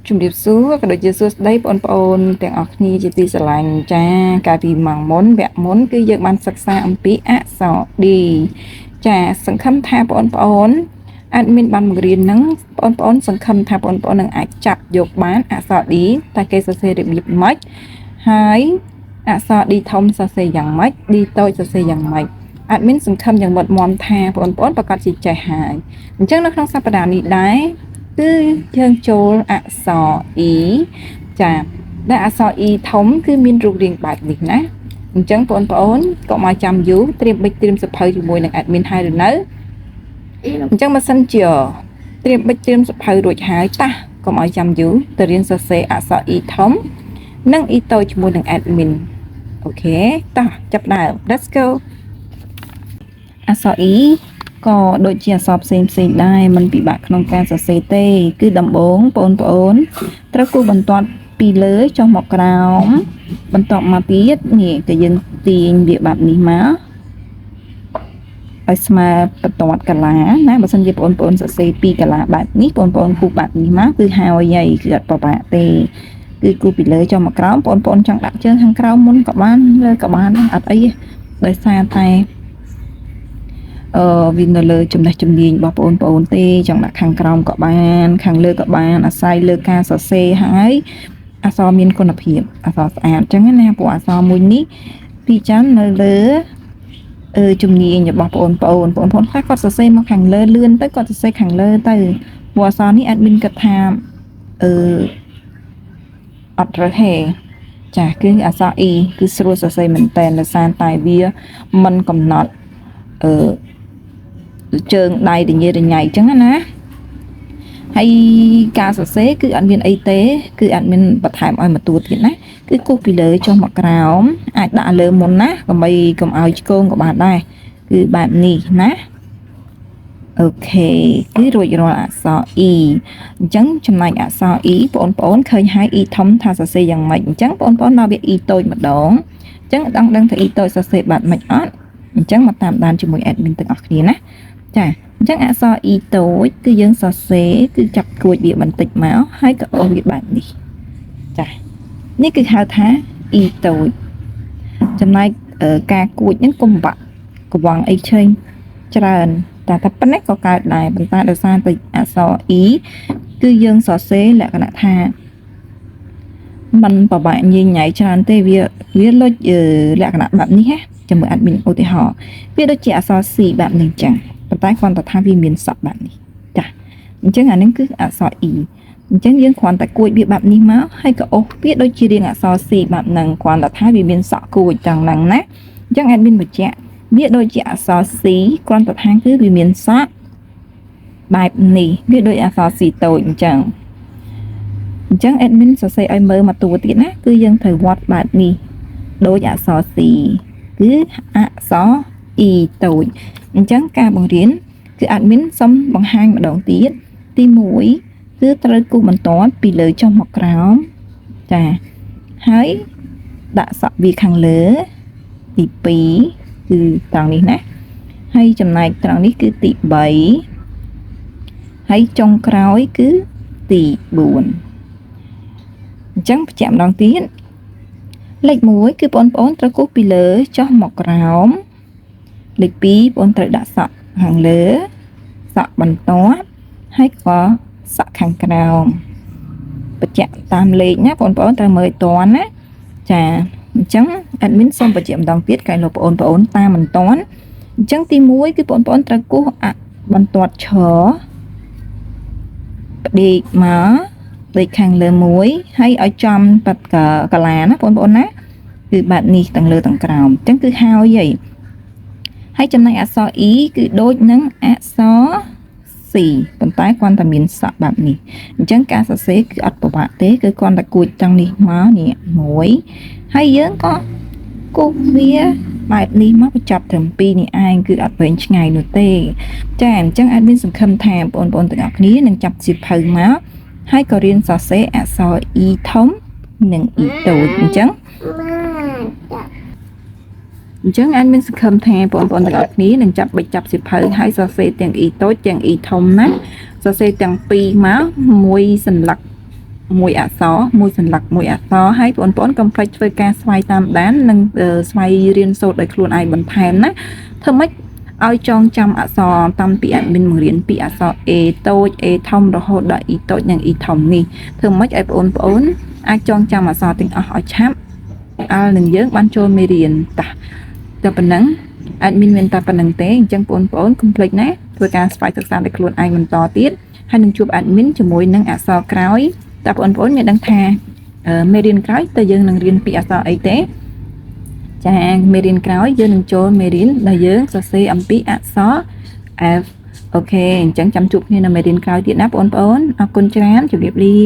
ជំរាបសួរក៏ដូចជាសួស្តីបងប្អូនទាំងអស់គ្នាជាទីស្រឡាញ់ចាកាលពីម៉ោងមុនវគ្គមុនគឺយើងបានសិក្សាអំពីអក្សរ D ចាសង្ឃឹមថាបងប្អូនអាចមានបានបង្រៀនហ្នឹងបងប្អូនសង្ឃឹមថាបងប្អូននឹងអាចចាប់យកបានអក្សរ D តែគេសរសេររបៀបម៉េចហើយអក្សរ D ធំសរសេរយ៉ាងម៉េច D តូចសរសេរយ៉ាងម៉េចអាចមានសង្ឃឹមយ៉ាងមុតមាំថាបងប្អូនប្រកាសជាចេះហើយអញ្ចឹងនៅក្នុងសប្តាហ៍នេះដែរគឺយើងចូលអក្សរ E ចាដែលអក្សរ E ធំគឺមានរូបរាងបែបនេះណាអញ្ចឹងបងប្អូនកុំឲ្យចាំយូរត្រៀមប៊ិចត្រៀមសភៅជាមួយនឹង admin ហើយឬនៅអញ្ចឹងបើសិនជាត្រៀមប៊ិចត្រៀមសភៅរួចហើយតោះកុំឲ្យចាំយូរទៅរៀនសរសេរអក្សរ E ធំនិង E តូចជាមួយនឹង admin អូខេតោះចាប់ដើម Let's go អក្សរ E ក៏ដូចជាអក្សរផ្សេងដែរมันពិបាកក្នុងការសរសេរទេគឺដំបូងបងប្អូនត្រូវគូសបន្ទាត់ពីលើចុះមកក្រោមបន្ទាប់មកទៀតនេះក៏យើងទាញវាបែបនេះមកឲ្យស្មើបន្ទាត់កាឡាណាបើសិនជាបងប្អូនសរសេរពីកាឡាបែបនេះបងប្អូនគូសបែបនេះមកគឺហើយគឺអត់ពិបាកទេគឺគូសពីលើចុះមកក្រោមបងប្អូនចង់ដាក់ជើងខាងក្រោមមុនក៏បានលើក៏បានអត់អីទេដោយសារតែវានៅលើចំណេះជំនាញរបស់បងប្អូនទេចង់ដាក់ខាងក្រោមក៏បានខាងលើក៏បានអាស្រ័យលើការសរសេរហើយអក្សរមានគុណភាពអក្សរស្អាតអញ្ចឹងណាព្រោះអក្សរមួយនេះពីចាំនៅលើជំនាញរបស់បងប្អូនខ្លះគាត់សរសេរមកខាងលើលឿនទៅគាត់សរសេរខាងលើទៅព្រោះអក្សរនេះ admin គិតថាអត់រើសទេចាគឺអក្សរ E គឺស្រួលសរសេរមែនតើដោយសារតែវាមិនកំណត់ជើងដៃរញ៉េរញ៉ៃអញ្ចឹងណាហើយការសរសេរគឺអត់មានអីទេគឺអត់មានបន្ថែមឲ្យមកតួទៀតណាគឺគូសពីលើចុះមកក្រោមអាចដាក់លើមុនណាដើម្បីកុំឲ្យឆ្កងក៏បានដែរគឺបែបនេះណាអូខេគឺរួចរាល់អក្សរ E អញ្ចឹងចំណែកអក្សរ E បងប្អូនឃើញហើយ E ធំថាសរសេរយ៉ាងម៉េចអញ្ចឹងបងប្អូនដល់វា E តូចម្ដងអញ្ចឹងដឹងថា E តូចសរសេរបែបម៉េចអត់អញ្ចឹងមកតាមដានជាមួយ admin ទាំងអស់គ្នាណាចាអញ្ចឹងអក្សរ E តូចគឺយើងសរសេរគឺចាប់គួចវាបន្តិចមកហើយក៏អូសវាបែបនេះចានេះគឺហៅថា E តូចចំណែកការគួចហ្នឹងកុំបាក់កវងអីឆ្វេងច្រើនតែប៉ុណ្ណេះក៏កើតដែរប៉ុន្តែដោយសារតែអក្សរ E គឺយើងសរសេរលក្ខណៈថាมันពិបាកញញ៉ៃច្រើនទេវាលុចលក្ខណៈបែបនេះហ៎ជាមួយ admin ឧទាហរណ៍វាដូចជាអក្សរ C បែបនេះចឹងប៉ុន្តែគ្រាន់តែថាវាមានសក់បែបនេះចាអញ្ចឹងអានេះគឺអក្សរ E អញ្ចឹងយើងគ្រាន់តែគួចវាបែបនេះមកហើយក៏អូសវាដូចជារាងអក្សរ C បែបហ្នឹងគ្រាន់តែថាវាមានសក់គួចចឹងហ្នឹងណាអញ្ចឹង admin បញ្ជាក់វាដូចជាអក្សរ C គ្រាន់តែថាគឺវាមានសក់បែបនេះវាដូចអក្សរ C តូចអញ្ចឹងadmin សរសេរឲ្យមើលមកតួទៀតណាគឺយើងត្រូវវត្តបែបនេះដូចអក្សរ C គឺអក្សរ E តូចអញ្ចឹងការបង្រៀនគឺ admin សុំបង្ហាញម្ដងទៀតទី1គឺត្រូវគូសបន្ទាត់ពីលើចុះមកក្រោមចាហើយដាក់សក់វាខាងលើទី2គឺត្រង់នេះណាហើយចំណែកត្រង់នេះគឺទី3ហើយចុងក្រោយគឺទី4អញ្ចឹងបញ្ជាក់ម្ដងទៀតលេខ1គឺបងប្អូនត្រូវគូសពីលើចុះមកក្រោមលេខ2បងត្រូវដាក់សក់ខាងលើសក់បន្ទាត់ហើយក៏សក់ខាងក្រោមបញ្ជាក់តាមលេខណាបងប្អូនត្រូវមើលឲ្យតាន់ណាចាអញ្ចឹង admin សូមបញ្ជាក់ម្ដងទៀតក្រែងលោកបងប្អូនតាមមិនតាន់អញ្ចឹងទី1គឺបងប្អូនត្រូវគូសបន្ទាត់ឈរផ្ដេកមកផ្ដេកខាងលើមួយហើយឲ្យចំបាត់កាឡាណាបងប្អូនណាគឺបែបនេះទាំងលើទាំងក្រោមអញ្ចឹងគឺហើយចំណែកអក្សរ E គឺដូចនឹងអក្សរ C ប៉ុន្តែគ្រាន់តែមានសក់បែបនេះអញ្ចឹងការសរសេរគឺអត់ពិបាកទេគឺគ្រាន់តែគួចទាំងនេះមកនេះមួយហើយយើងក៏គូសវាបែបនេះមកបញ្ចប់ត្រឹម2នេះឯងគឺអត់វែងឆ្ងាយនោះទេចាអញ្ចឹង admin សង្ឃឹមថាបងប្អូនទាំងអស់គ្នានឹងចាប់សៀវភៅមកហើយក៏រៀនសរសេរអក្សរ E ធំនិង E តូចអញ្ចឹងadmin សង្ឃឹមថាបងប្អូនទាំងអស់គ្នានឹងចាប់បិចចាប់សៀវភៅហើយសរសេរទាំង E តូចទាំង E ធំណាសរសេរទាំងពីរមកមួយសន្លឹក មួយអក្សរមួយសន្លឹកមួយអក្សរហើយបងប្អូនកុំភ្លេចធ្វើការស្វ័យតាមដាននិងស្វ័យរៀនសូត្រដោយខ្លួនឯងបន្ថែមណាធ្វើម៉េចឲ្យចងចាំអក្សរតាំងពីadminបង្រៀនពីអក្សរ A តូច A ធំរហូតដល់ E តូចនិង E ធំនេះធ្វើម៉េចឲ្យបងប្អូនអាចចងចាំអក្សរទាំងអស់ឲ្យឆាប់នឹងយើងបានចូលមេរៀនតែប៉ុណ្ណឹងadmin មានតែប៉ុណ្្នឹងទេអញ្ចឹងបងប្អូនកុំភ្លេចណាធ្វើការស្វ័យសិក្សាដោយខ្លួនឯងបន្តទៀតហើយនឹងជួប admin ជាមួយនឹងអក្សរក្រោយតើបងប្អូនមានដឹងថាមេរៀនក្រោយតើយើងនឹងរៀនពីអក្សរអីទេចាមេរៀនក្រោយយើងនឹងចូលមេរៀនដែលយើងសរសេរអំពីអក្សរ F អូខេអញ្ចឹងចាំជួបគ្នានៅមេរៀនក្រោយទៀតណាបងប្អូនអរគុណច្រើនជម្រាបលា